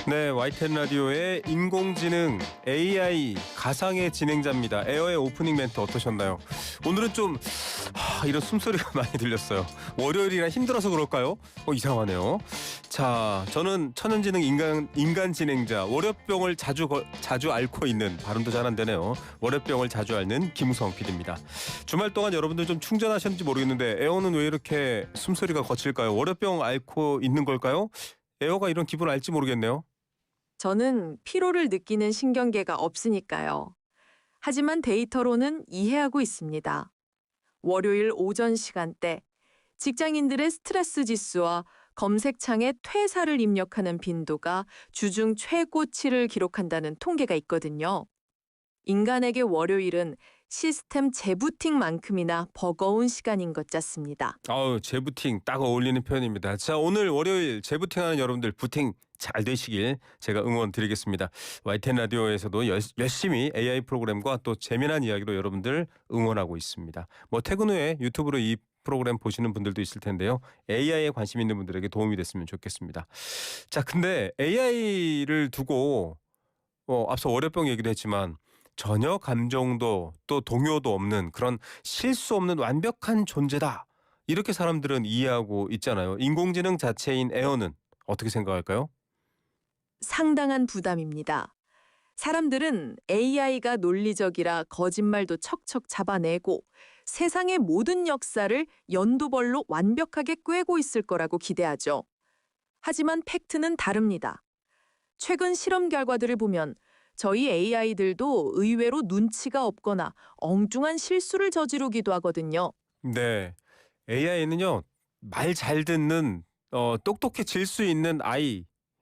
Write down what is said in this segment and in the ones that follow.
네, YTN 라디오의 인공지능 AI 가상의 진행자입니다. 에어의 오프닝 멘트 어떠셨나요? 오늘은 좀 이런 숨소리가 많이 들렸어요. 월요일이라 힘들어서 그럴까요? 이상하네요. 자, 저는 천연지능 인간 진행자 월요병을 자주 앓고 있는, 발음도 잘 안 되네요. 월요병을 자주 앓는 김우성 PD입니다. 주말 동안 여러분들 좀 충전하셨는지 모르겠는데 에어는 왜 이렇게 숨소리가 거칠까요? 월요병 앓고 있는 걸까요? 에어가 이런 기분을 알지 모르겠네요. 저는 피로를 느끼는 신경계가 없으니까요. 하지만 데이터로는 이해하고 있습니다. 월요일 오전 시간대, 직장인들의 스트레스 지수와 검색창에 퇴사를 입력하는 빈도가 주중 최고치를 기록한다는 통계가 있거든요. 인간에게 월요일은 시스템 재부팅만큼이나 버거운 시간인 것 같습니다. 재부팅 딱 어울리는 표현입니다. 자, 오늘 월요일 재부팅하는 여러분들 부팅 잘 되시길 제가 응원 드리겠습니다. YTN 라디오에서도 열심히 AI 프로그램과 또 재미난 이야기로 여러분들 응원하고 있습니다. 퇴근 후에 유튜브로 이 프로그램 보시는 분들도 있을 텐데요. AI에 관심 있는 분들에게 도움이 됐으면 좋겠습니다. 자, 근데 AI를 두고 앞서 월요병 얘기도 했지만 전혀 감정도 또 동요도 없는 그런 실수 없는 완벽한 존재다. 이렇게 사람들은 이해하고 있잖아요. 인공지능 자체인 에어는 어떻게 생각할까요? 상당한 부담입니다. 사람들은 AI가 논리적이라 거짓말도 척척 잡아내고 세상의 모든 역사를 연도벌로 완벽하게 꿰고 있을 거라고 기대하죠. 하지만 팩트는 다릅니다. 최근 실험 결과들을 보면 저희 AI들도 의외로 눈치가 없거나 엉뚱한 실수를 저지르기도 하거든요. 네. AI는요, 말 잘 듣는 똑똑해질 수 있는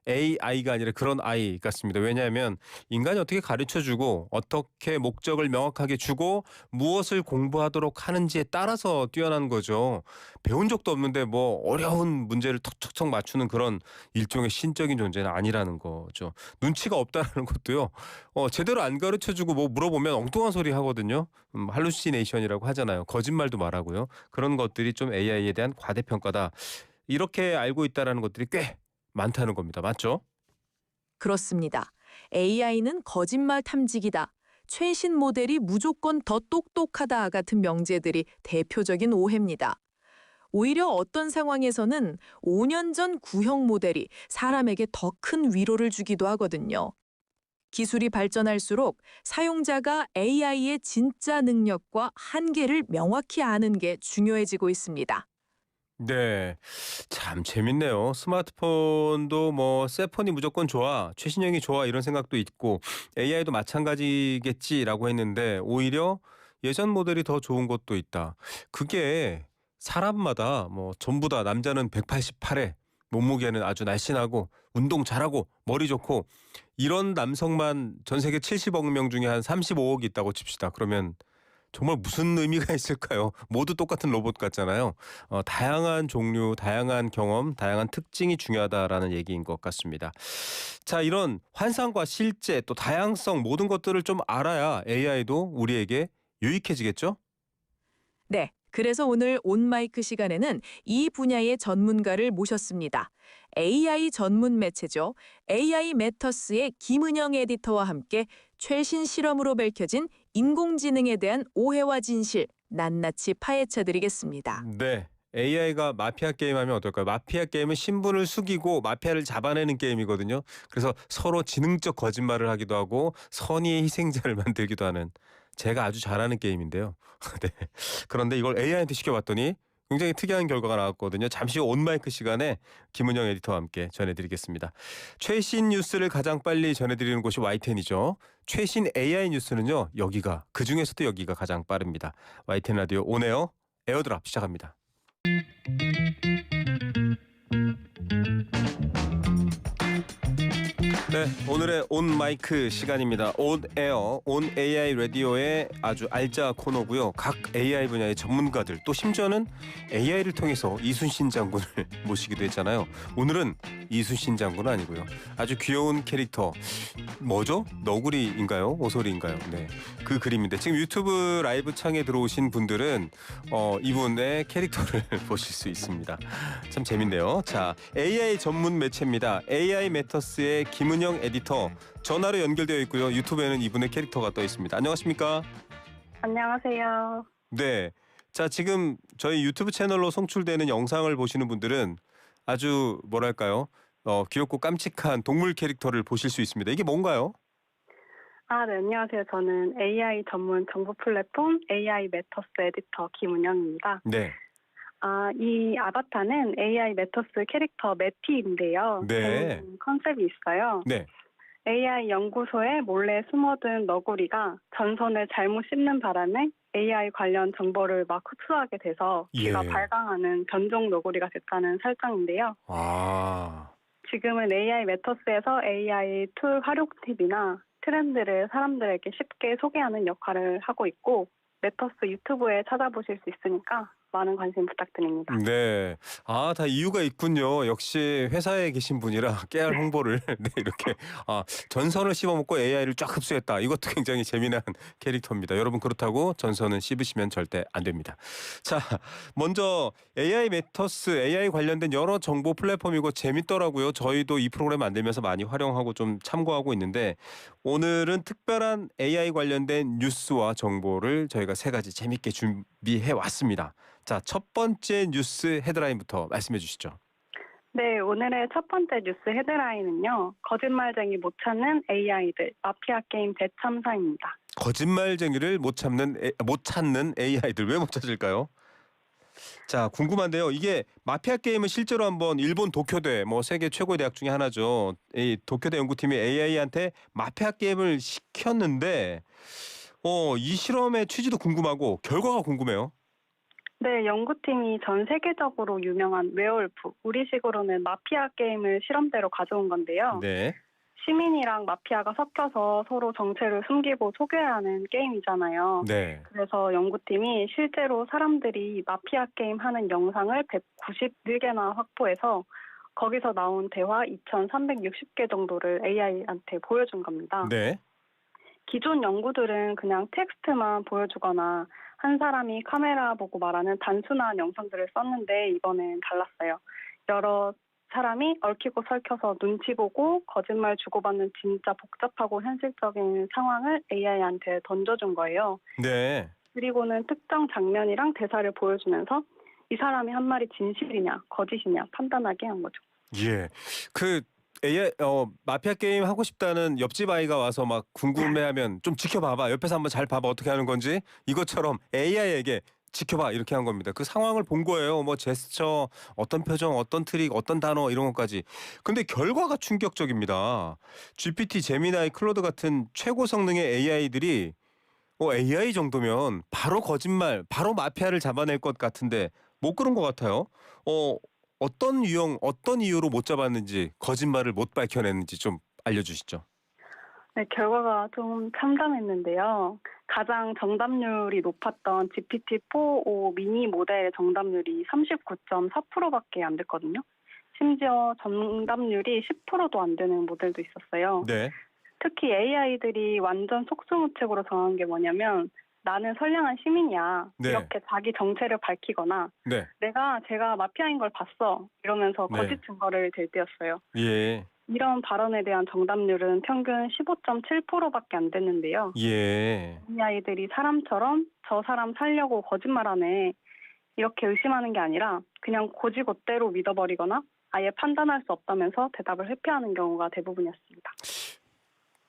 AI가 아니라 그런 아이 같습니다. 왜냐하면 인간이 어떻게 가르쳐주고 어떻게 목적을 명확하게 주고 무엇을 공부하도록 하는지에 따라서 뛰어난 거죠. 배운 적도 없는데 어려운 문제를 턱턱턱 맞추는 그런 일종의 신적인 존재는 아니라는 거죠. 눈치가 없다는 것도요. 제대로 안 가르쳐주고 물어보면 엉뚱한 소리 하거든요. 할루시네이션이라고 하잖아요. 거짓말도 말하고요. 그런 것들이 좀 AI에 대한 과대평가다. 이렇게 알고 있다는 것들이 꽤 많다는 겁니다. 맞죠? 그렇습니다. AI는 거짓말 탐지기다. 최신 모델이 무조건 더 똑똑하다 같은 명제들이 대표적인 오해입니다. 오히려 어떤 상황에서는 5년 전 구형 모델이 사람에게 더 큰 위로를 주기도 하거든요. 기술이 발전할수록 사용자가 AI의 진짜 능력과 한계를 명확히 아는 게 중요해지고 있습니다. 네. 참 재밌네요. 스마트폰도 새 폰이 무조건 좋아, 최신형이 좋아 이런 생각도 있고 AI도 마찬가지겠지라고 했는데 오히려 예전 모델이 더 좋은 것도 있다. 그게 사람마다 전부 다 남자는 188에 몸무게는 아주 날씬하고 운동 잘하고 머리 좋고 이런 남성만 전 세계 70억 명 중에 한 35억이 있다고 칩시다. 그러면 정말 무슨 의미가 있을까요? 모두 똑같은 로봇 같잖아요. 다양한 종류, 다양한 경험, 다양한 특징이 중요하다라는 얘기인 것 같습니다. 자, 이런 환상과 실제 또 다양성 모든 것들을 좀 알아야 AI도 우리에게 유익해지겠죠? 네, 그래서 오늘 온마이크 시간에는 이 분야의 전문가를 모셨습니다. AI 전문 매체죠. AI 매터스의 김은영 에디터와 함께 최신 실험으로 밝혀진 인공지능에 대한 오해와 진실 낱낱이 파헤쳐드리겠습니다. 네. AI가 마피아 게임하면 어떨까요? 마피아 게임은 신분을 숙이고 마피아를 잡아내는 게임이거든요. 그래서 서로 지능적 거짓말을 하기도 하고 선의의 희생자를 만들기도 하는, 제가 아주 잘하는 게임인데요. 네. 그런데 이걸 AI한테 시켜봤더니 굉장히 특이한 결과가 나왔거든요. 잠시 후 온마이크 시간에 김은영 에디터와 함께 전해드리겠습니다. 최신 뉴스를 가장 빨리 전해드리는 곳이 YTN이죠. 최신 AI 뉴스는요, 그중에서도 여기가 가장 빠릅니다. YTN 라디오 온에어 에어드랍 시작합니다. 네, 네, 오늘의 온 마이크 시간입니다. 온 에어, 온 AI 라디오의 아주 알짜 코너고요. 각 AI 분야의 전문가들, 또 심지어는 AI를 통해서 이순신 장군을 모시기도 했잖아요. 오늘은 이순신 장군은 아니고요. 아주 귀여운 캐릭터, 뭐죠? 너구리인가요? 오소리인가요? 네, 그 그림인데 지금 유튜브 라이브 창에 들어오신 분들은 이분의 캐릭터를 보실 수 있습니다. 참 재밌네요. 자, AI 전문 매체입니다. AI 매터스의 김은영 에디터 전화로 연결되어 있고요. 유튜브에는 이분의 캐릭터가 떠 있습니다. 안녕하십니까? 안녕하세요. 네. 자, 지금 저희 유튜브 채널로 송출되는 영상을 보시는 분들은 아주 뭐랄까요? 귀엽고 깜찍한 동물 캐릭터를 보실 수 있습니다. 이게 뭔가요? 네, 안녕하세요. 저는 AI 전문 정보 플랫폼 AI 매터스 에디터 김은영입니다. 네. 이 아바타는 AI 매터스 캐릭터 매티인데요. 네. 재밌는 컨셉이 있어요. 네. AI 연구소에 몰래 숨어든 너구리가 전선을 잘못 씹는 바람에 AI 관련 정보를 막 흡수하게 돼서 귀가 예. 발광하는 변종 너구리가 됐다는 설정인데요. 아. 지금은 AI 매터스에서 AI 툴 활용 팁이나 트렌드를 사람들에게 쉽게 소개하는 역할을 하고 있고 매터스 유튜브에 찾아보실 수 있으니까 많은 관심 부탁드립니다. 네. 다 이유가 있군요. 역시 회사에 계신 분이라 깨알 홍보를 네, 이렇게 전선을 씹어먹고 AI를 쫙 흡수했다. 이것도 굉장히 재미난 캐릭터입니다. 여러분 그렇다고 전선은 씹으시면 절대 안 됩니다. 자, 먼저 AI 매터스, AI 관련된 여러 정보 플랫폼이고 재밌더라고요. 저희도 이 프로그램 만들면서 많이 활용하고 좀 참고하고 있는데 오늘은 특별한 AI 관련된 뉴스와 정보를 저희가 세 가지 재밌게 준비해 왔습니다. 자, 첫 번째 뉴스 헤드라인부터 말씀해 주시죠. 네, 오늘의 첫 번째 뉴스 헤드라인은요. 거짓말쟁이 못 찾는 AI들 마피아 게임 대참사입니다. 거짓말쟁이를 못 찾는 AI들 왜 못 찾을까요? 자, 궁금한데요. 이게 마피아 게임은 실제로 한번 일본 도쿄대 세계 최고의 대학 중에 하나죠. 이 도쿄대 연구팀이 AI한테 마피아 게임을 시켰는데 이 실험의 취지도 궁금하고 결과가 궁금해요. 네, 연구팀이 전 세계적으로 유명한 웨어울프, 우리식으로는 마피아 게임을 실험대로 가져온 건데요. 네. 시민이랑 마피아가 섞여서 서로 정체를 숨기고 속여야 하는 게임이잖아요. 네. 그래서 연구팀이 실제로 사람들이 마피아 게임 하는 영상을 194개나 확보해서 거기서 나온 대화 2,360개 정도를 AI한테 보여준 겁니다. 네. 기존 연구들은 그냥 텍스트만 보여주거나 한 사람이 카메라 보고 말하는 단순한 영상들을 썼는데 이번엔 달랐어요. 여러 사람이 얽히고 설켜서 눈치 보고 거짓말 주고받는 진짜 복잡하고 현실적인 상황을 AI한테 던져준 거예요. 네. 그리고는 특정 장면이랑 대사를 보여주면서 이 사람이 한 말이 진실이냐 거짓이냐 판단하게 한 거죠. 예. 그 AI 마피아 게임 하고 싶다는 옆집 아이가 와서 막 궁금해하면 좀 지켜봐봐. 옆에서 한번 잘 봐봐. 어떻게 하는 건지. 이것처럼 AI에게 지켜봐 이렇게 한 겁니다. 그 상황을 본 거예요. 제스처, 어떤 표정, 어떤 트릭, 어떤 단어 이런 것까지. 근데 결과가 충격적입니다. GPT, 제미나이, 클로드 같은 최고 성능의 AI들이 AI 정도면 바로 거짓말, 바로 마피아를 잡아낼 것 같은데 못 그런 것 같아요. 어떤 이유로 못 잡았는지, 거짓말을 못 밝혀냈는지 좀 알려주시죠. 네, 결과가 좀 참담했는데요. 가장 정답률이 높았던 GPT-4o 미니 모델의 정답률이 39.4%밖에 안 됐거든요. 심지어 정답률이 10%도 안 되는 모델도 있었어요. 네. 특히 AI들이 완전 속수무책으로 정한 게 뭐냐면 나는 선량한 시민이야. 네. 이렇게 자기 정체를 밝히거나 네. 제가 마피아인 걸 봤어. 이러면서 네. 거짓 증거를 들때었어요. 예. 이런 발언에 대한 정답률은 평균 15.7%밖에 안 됐는데요. 예. AI들이 사람처럼 저 사람 살려고 거짓말하네. 이렇게 의심하는 게 아니라 그냥 고지고대로 믿어버리거나 아예 판단할 수 없다면서 대답을 회피하는 경우가 대부분이었습니다.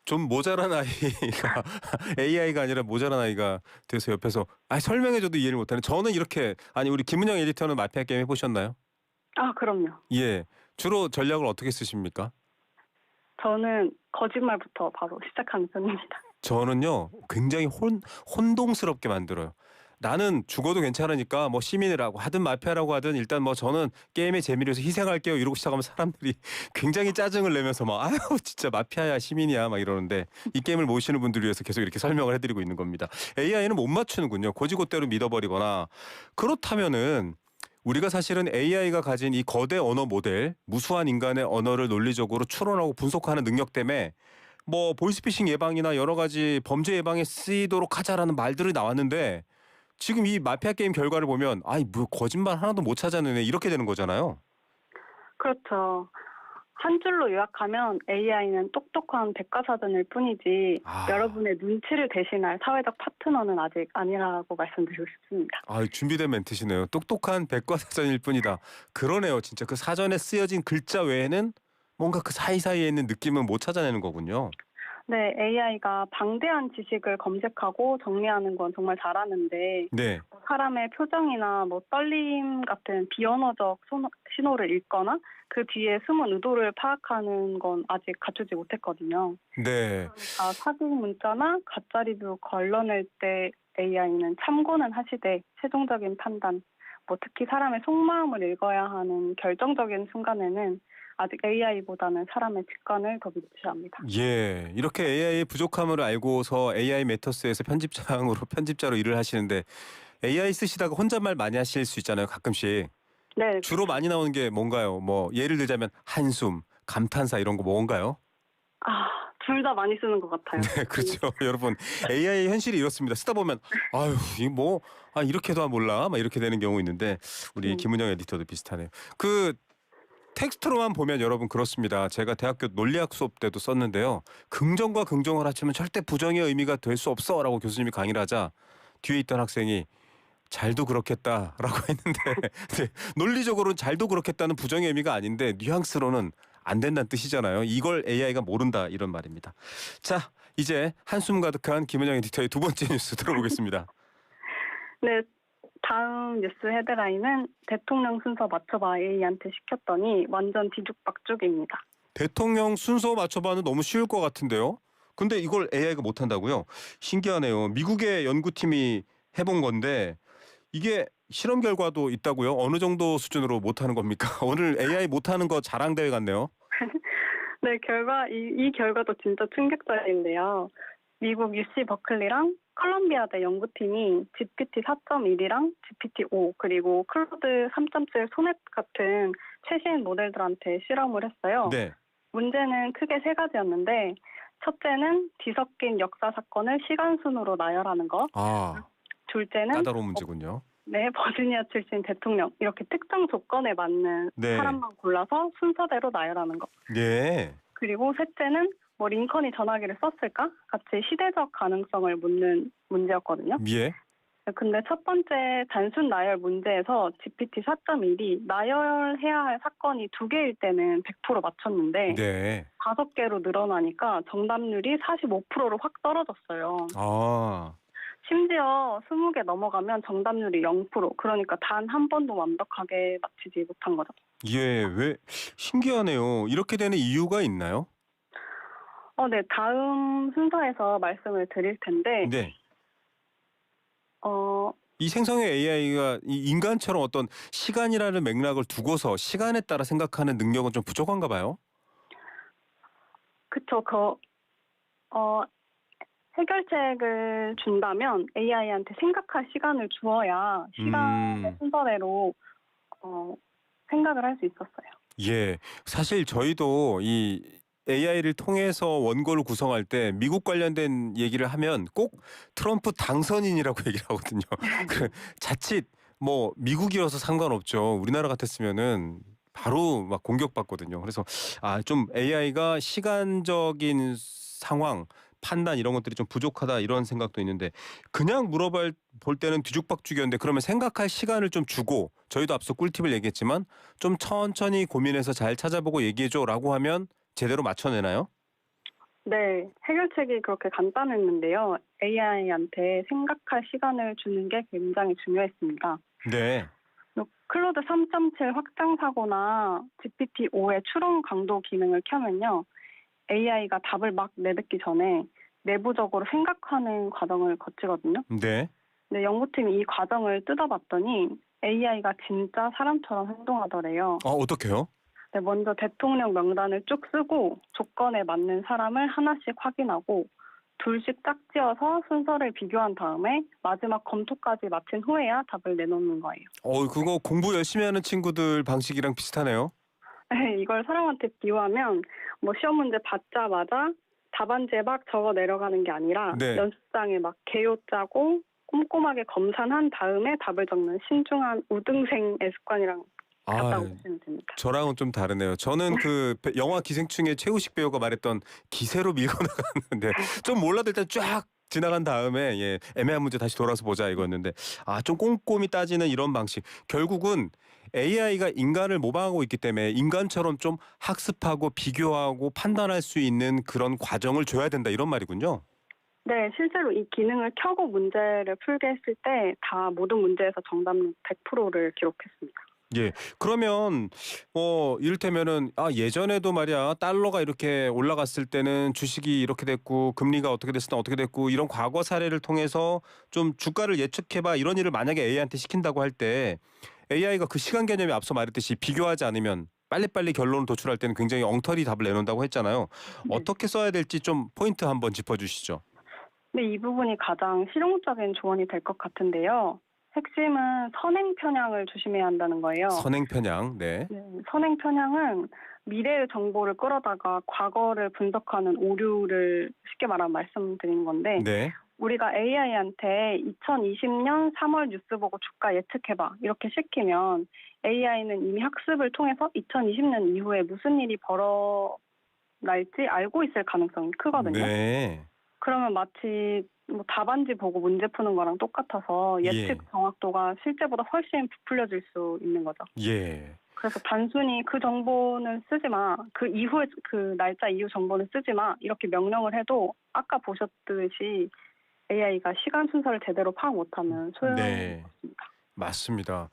좀 모자란 아이가 AI가 아니라 모자란 아이가 돼서 옆에서 설명해줘도 이해를 못하는. 저는 이렇게 우리 김은영 에디터는 마피아 게임 해보셨나요? 그럼요. 예. 주로 전략을 어떻게 쓰십니까? 저는 거짓말부터 바로 시작하는 편입니다. 저는요 굉장히 혼동스럽게 만들어요. 나는 죽어도 괜찮으니까 뭐 시민이라고 하든 마피아라고 하든 일단 뭐 저는 게임의 재미를 위해서 희생할게요 이러고 시작하면 사람들이 굉장히 짜증을 내면서 막 아유 진짜 마피아야 시민이야 막 이러는데 이 게임을 모시는 분들을 위해서 계속 이렇게 설명을 해드리고 있는 겁니다. AI는 못 맞추는군요. 고지고대로 믿어버리거나. 그렇다면은 우리가 사실은 AI가 가진 이 거대 언어 모델, 무수한 인간의 언어를 논리적으로 추론하고 분석하는 능력 때문에 뭐 보이스피싱 예방이나 여러 가지 범죄 예방에 쓰이도록 하자라는 말들이 나왔는데 지금 이 마피아 게임 결과를 보면 아이 뭐 거짓말 하나도 못 찾아내네 이렇게 되는 거잖아요. 그렇죠. 한 줄로 요약하면 AI는 똑똑한 백과사전일 뿐이지 여러분의 눈치를 대신할 사회적 파트너는 아직 아니라고 말씀드리고 싶습니다. 아, 준비된 멘트시네요. 똑똑한 백과사전일 뿐이다. 그러네요. 진짜 그 사전에 쓰여진 글자 외에는 뭔가 그 사이사이에 있는 느낌은 못 찾아내는 거군요. 네, AI가 방대한 지식을 검색하고 정리하는 건 정말 잘하는데 네. 사람의 표정이나 뭐 떨림 같은 비언어적 신호를 읽거나 그 뒤에 숨은 의도를 파악하는 건 아직 갖추지 못했거든요. 네. 그러니까 사기 문자나 가짜 리뷰 걸러낼 때 AI는 참고는 하시되 최종적인 판단, 뭐 특히 사람의 속마음을 읽어야 하는 결정적인 순간에는 아직 AI보다는 사람의 직관을 더 믿으셔야 합니다. 예. 이렇게 AI의 부족함을 알고서 AI 메터스에서 편집자로 일을 하시는데 AI 쓰시다가 혼잣말 많이 하실 수 있잖아요. 가끔씩. 네, 주로 많이 나오는 게 뭔가요? 뭐 예를 들자면 한숨, 감탄사 이런 거 뭔가요? 둘 다 많이 쓰는 것 같아요. 네, 그렇죠. 여러분, AI 현실이 이렇습니다. 쓰다 보면 아유, 이렇게도 몰라. 막 이렇게 되는 경우 있는데 우리 김은영 에디터도 비슷하네요. 그 텍스트로만 보면 여러분 그렇습니다. 제가 대학교 논리학 수업 때도 썼는데요. 긍정과 긍정을 합치면 절대 부정의 의미가 될 수 없어라고 교수님이 강의를 하자 뒤에 있던 학생이 잘도 그렇겠다라고 했는데 네, 논리적으로는 잘도 그렇겠다는 부정의 의미가 아닌데 뉘앙스로는 안 된다는 뜻이잖아요. 이걸 AI가 모른다 이런 말입니다. 자, 이제 한숨 가득한 김은영 에디터의 두 번째 뉴스 들어보겠습니다. 네, 다음 뉴스 헤드라인은 대통령 순서 맞춰봐 AI한테 시켰더니 완전 뒤죽박죽입니다. 대통령 순서 맞춰봐는 너무 쉬울 것 같은데요. 근데 이걸 AI가 못한다고요? 신기하네요. 미국의 연구팀이 해본 건데 이게 실험 결과도 있다고요? 어느 정도 수준으로 못하는 겁니까? 오늘 AI 못하는 거 자랑대회 같네요. 네, 이 결과도 진짜 충격적인데요. 미국 UC 버클리랑 컬럼비아대 연구팀이 GPT 4.1이랑 GPT 5 그리고 클로드 3.7 소넷 같은 최신 모델들한테 실험을 했어요. 네. 문제는 크게 세 가지였는데 첫째는 뒤섞인 역사 사건을 시간 순으로 나열하는 것. 둘째는 까다로운 문제군요. 네, 버지니아 출신 대통령 이렇게 특정 조건에 맞는 네. 사람만 골라서 순서대로 나열하는 것. 네. 그리고 셋째는 뭐 링컨이 전화기를 썼을까? 같이 시대적 가능성을 묻는 문제였거든요. 예. 근데 첫 번째 단순 나열 문제에서 GPT 4.1이 나열해야 할 사건이 2개일 때는 100% 맞췄는데 네. 5개로 늘어나니까 정답률이 45%로 확 떨어졌어요. 심지어 20개 넘어가면 정답률이 0%. 그러니까 단 한 번도 완벽하게 맞히지 못한 거죠. 예, 왜 신기하네요. 이렇게 되는 이유가 있나요? 네, 다음 순서에서 말씀을 드릴 텐데 네. 이 생성의 AI가 이 인간처럼 어떤 시간이라는 맥락을 두고서 시간에 따라 생각하는 능력은 좀 부족한가 봐요. 그쵸. 해결책을 준다면 AI한테 생각할 시간을 주어야 시간의 순서대로 생각을 할 수 있었어요. 예. 사실 저희도 이 AI를 통해서 원고를 구성할 때 미국 관련된 얘기를 하면 꼭 트럼프 당선인이라고 얘기를 하거든요. 자칫 뭐 미국이어서 상관없죠. 우리나라 같았으면은 바로 막 공격받거든요. 그래서 좀 AI가 시간적인 상황, 판단 이런 것들이 좀 부족하다 이런 생각도 있는데 그냥 볼 때는 뒤죽박죽이었는데 그러면 생각할 시간을 좀 주고 저희도 앞서 꿀팁을 얘기했지만 좀 천천히 고민해서 잘 찾아보고 얘기해줘라고 하면 제대로 맞춰내나요? 네, 해결책이 그렇게 간단했는데요. AI한테 생각할 시간을 주는 게 굉장히 중요했습니다. 네. 클로드 3.7 확장 사고나 GPT-5의 추론 강도 기능을 켜면요. AI가 답을 막 내뱉기 전에 내부적으로 생각하는 과정을 거치거든요. 네. 네, 연구팀이 이 과정을 뜯어봤더니 AI가 진짜 사람처럼 행동하더래요. 어떻게요? 네, 먼저 대통령 명단을 쭉 쓰고 조건에 맞는 사람을 하나씩 확인하고 둘씩 짝지어서 순서를 비교한 다음에 마지막 검토까지 마친 후에야 답을 내놓는 거예요. 그거 공부 열심히 하는 친구들 방식이랑 비슷하네요. 네, 이걸 사람한테 비유하면 뭐 시험 문제 받자마자 답안지에 막 적어 내려가는 게 아니라 네. 연습장에 막 개요 짜고 꼼꼼하게 검산한 다음에 답을 적는 신중한 우등생의 습관이랑 같다고 보시면 됩니다. 저랑은 좀 다르네요. 저는 그 영화 기생충의 최우식 배우가 말했던 기세로 밀고 나갔는데 좀 몰라도 일단 쫙 지나간 다음에 애매한 문제 다시 돌아서 보자 이거였는데 좀 꼼꼼히 따지는 이런 방식. 결국은 AI가 인간을 모방하고 있기 때문에 인간처럼 좀 학습하고 비교하고 판단할 수 있는 그런 과정을 줘야 된다 이런 말이군요. 네, 실제로 이 기능을 켜고 문제를 풀게 했을 때 다 모든 문제에서 정답률 100%를 기록했습니다. 예. 그러면 이를테면은 예전에도 말이야 달러가 이렇게 올라갔을 때는 주식이 이렇게 됐고 금리가 어떻게 됐을 때 어떻게 됐고 이런 과거 사례를 통해서 좀 주가를 예측해봐 이런 일을 만약에 AI한테 시킨다고 할 때 AI가 그 시간 개념에 앞서 말했듯이 비교하지 않으면 빨리빨리 결론을 도출할 때는 굉장히 엉터리 답을 내놓는다고 했잖아요. 네. 어떻게 써야 될지 좀 포인트 한번 짚어주시죠. 네, 이 부분이 가장 실용적인 조언이 될 것 같은데요. 핵심은 선행 편향을 조심해야 한다는 거예요. 선행 편향. 네. 네, 선행 편향은 미래의 정보를 끌어다가 과거를 분석하는 오류를 쉽게 말하면 말씀드리는 건데 네. 우리가 AI한테 2020년 3월 뉴스 보고 주가 예측해봐 이렇게 시키면 AI는 이미 학습을 통해서 2020년 이후에 무슨 일이 벌어날지 알고 있을 가능성이 크거든요. 네. 그러면 마치 뭐 답안지 보고 문제 푸는 거랑 똑같아서 예측 정확도가 실제보다 훨씬 부풀려질 수 있는 거죠. 예. 그래서 단순히 그 정보는 쓰지 마, 그 이후에 그 날짜 이후 정보는 쓰지 마 이렇게 명령을 해도 아까 보셨듯이 AI가 시간 순서를 제대로 파악 못하면 소용이 네. 없습니다. 맞습니다.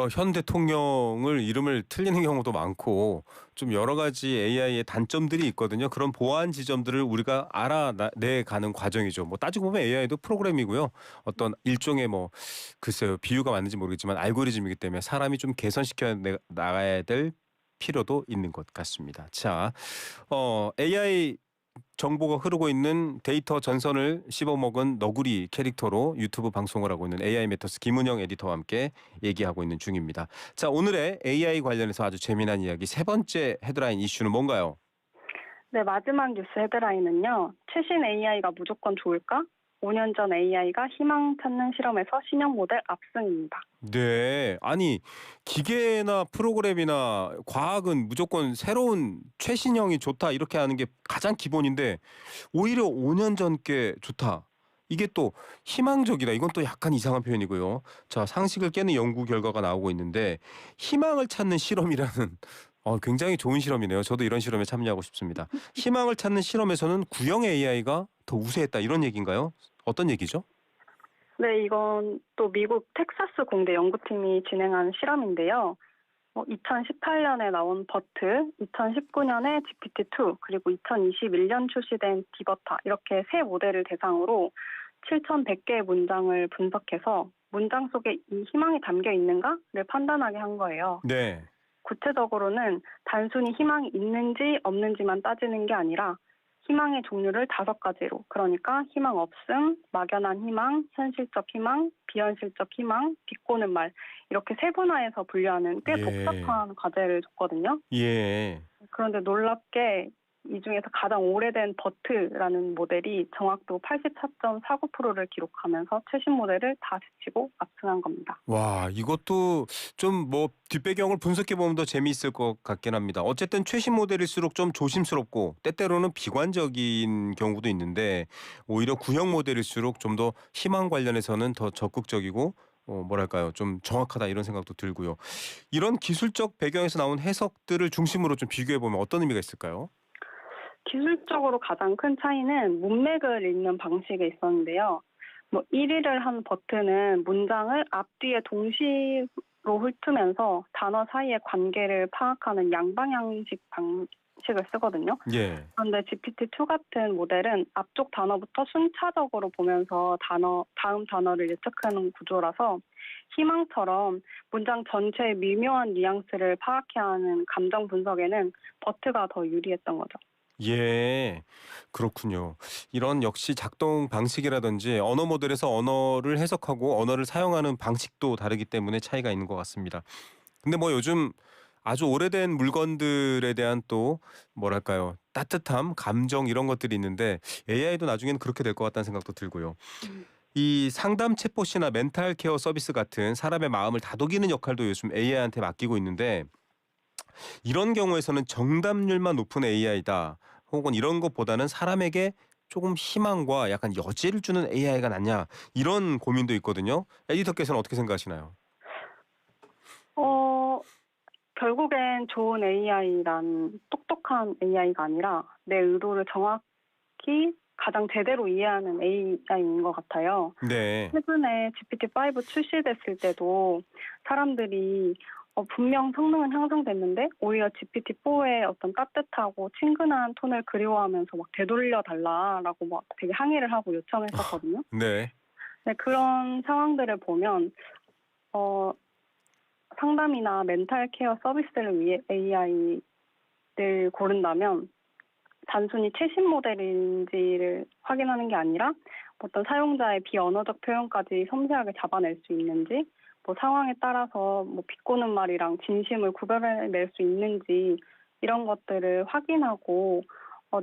현 대통령을 이름을 틀리는 경우도 많고 좀 여러 가지 AI의 단점들이 있거든요. 그런 보안 지점들을 우리가 알아내가는 과정이죠. 뭐 따지고 보면 AI도 프로그램이고요. 어떤 일종의 글쎄요 비유가 맞는지 모르겠지만 알고리즘이기 때문에 사람이 좀 개선시켜 나가야 될 필요도 있는 것 같습니다. 자, AI 정보가 흐르고 있는 데이터 전선을 씹어먹은 너구리 캐릭터로 유튜브 방송을 하고 있는 AI 메터스 김은영 에디터와 함께 얘기하고 있는 중입니다. 자, 오늘의 AI 관련해서 아주 재미난 이야기 세 번째 헤드라인 이슈는 뭔가요? 네, 마지막 뉴스 헤드라인은요. 최신 AI가 무조건 좋을까? 5년 전 AI가 희망 찾는 실험에서 신형 모델 압승입니다. 네. 아니 기계나 프로그램이나 과학은 무조건 새로운 최신형이 좋다 이렇게 하는 게 가장 기본인데 오히려 5년 전 게 좋다. 이게 또 희망적이다. 이건 또 약간 이상한 표현이고요. 자, 상식을 깨는 연구 결과가 나오고 있는데 희망을 찾는 실험이라는 굉장히 좋은 실험이네요. 저도 이런 실험에 참여하고 싶습니다. 희망을 찾는 실험에서는 구형 AI가 더 우세했다 이런 얘기인가요? 어떤 얘기죠? 네, 이건 또 미국 텍사스 공대 연구팀이 진행한 실험인데요. 2018년에 나온 버트, 2019년에 GPT-2, 그리고 2021년 출시된 디버타 이렇게 세 모델을 대상으로 7,100개의 문장을 분석해서 문장 속에 이 희망이 담겨 있는가를 판단하게 한 거예요. 네. 구체적으로는 단순히 희망이 있는지 없는지만 따지는 게 아니라 희망의 종류를 5가지로, 그러니까 희망 없음, 막연한 희망, 현실적 희망, 비현실적 희망, 비꼬는 말 이렇게 세분화해서 분류하는 꽤 복잡한 과제를 줬거든요. 예. 그런데 놀랍게 이 중에서 가장 오래된 버트라는 모델이 정확도 84.49%를 기록하면서 최신 모델을 다 제치고 압승한 겁니다. 와, 이것도 좀 뒷배경을 분석해 보면 더 재미있을 것 같긴 합니다. 어쨌든 최신 모델일수록 좀 조심스럽고 때때로는 비관적인 경우도 있는데 오히려 구형 모델일수록 좀 더 희망 관련해서는 더 적극적이고 뭐랄까요, 좀 정확하다 이런 생각도 들고요. 이런 기술적 배경에서 나온 해석들을 중심으로 좀 비교해 보면 어떤 의미가 있을까요? 기술적으로 가장 큰 차이는 문맥을 읽는 방식에 있었는데요. 1위를 한 버튼은 문장을 앞뒤에 동시에 훑으면서 단어 사이의 관계를 파악하는 양방향식 방식을 쓰거든요. 예. 그런데 GPT-2 같은 모델은 앞쪽 단어부터 순차적으로 보면서 다음 단어를 예측하는 구조라서 희망처럼 문장 전체의 미묘한 뉘앙스를 파악해야 하는 감정 분석에는 버트가 더 유리했던 거죠. 예. 그렇군요. 이런 역시 작동 방식이라든지 언어 모델에서 언어를 해석하고 언어를 사용하는 방식도 다르기 때문에 차이가 있는 것 같습니다. 근데 뭐 요즘 아주 오래된 물건들에 대한 또 뭐랄까요? 따뜻함, 감정 이런 것들이 있는데 AI도 나중에는 그렇게 될 것 같다는 생각도 들고요. 음. 이 상담 챗봇이나 멘탈 케어 서비스 같은 사람의 마음을 다독이는 역할도 요즘 AI한테 맡기고 있는데 이런 경우에서는 정답률만 높은 AI다. 혹은 이런 것보다는 사람에게 조금 희망과 약간 여지를 주는 AI가 낫냐. 이런 고민도 있거든요. 에디터께서는 어떻게 생각하시나요? 어, 결국엔 좋은 AI란 똑똑한 AI가 아니라 내 의도를 정확히 가장 제대로 이해하는 AI인 것 같아요. 네. 최근에 GPT-5 출시됐을 때도 사람들이 분명 성능은 향상됐는데 오히려 GPT-4의 어떤 따뜻하고 친근한 톤을 그리워하면서 막 되돌려 달라라고 막 되게 항의를 하고 요청했었거든요. 네. 네, 그런 상황들을 보면 어, 상담이나 멘탈 케어 서비스를 위해 AI를 고른다면 단순히 최신 모델인지를 확인하는 게 아니라 어떤 사용자의 비언어적 표현까지 섬세하게 잡아낼 수 있는지, 뭐 상황에 따라서 뭐 비꼬는 말이랑 진심을 구별해낼 수 있는지 이런 것들을 확인하고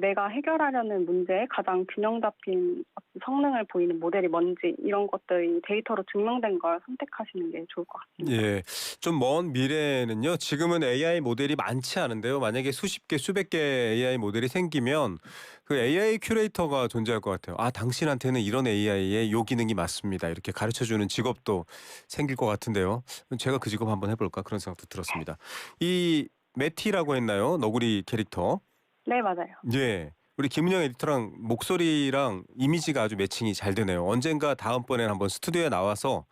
내가 해결하려는 문제에 가장 균형 잡힌 성능을 보이는 모델이 뭔지 이런 것들이 데이터로 증명된 걸 선택하시는 게 좋을 것 같습니다. 예. 좀 먼 미래에는요. 지금은 AI 모델이 많지 않은데요. 만약에 수십 개, 수백 개 AI 모델이 생기면 그 AI 큐레이터가 존재할 것 같아요. 아, 당신한테는 이런 AI의 요 기능이 맞습니다. 이렇게 가르쳐 주는 직업도 생길 것 같은데요. 제가 그 직업 한번 해볼까 그런 생각도 들었습니다. 이 메티라고 했나요? 너구리 캐릭터. 네, 맞아요. 예. 우리 김은영 에디터랑 목소리랑 이미지가 아주 매칭이 잘 되네요. 언젠가 다음번에는 한번 스튜디오에 나와서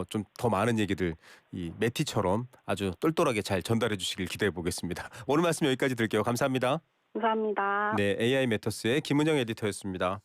좀 더 많은 얘기들 이 매티처럼 아주 똘똘하게 잘 전달해 주시길 기대해 보겠습니다. 오늘 말씀 여기까지 드릴게요. 감사합니다. 감사합니다. 네, AI 매터스의 김은영 에디터였습니다.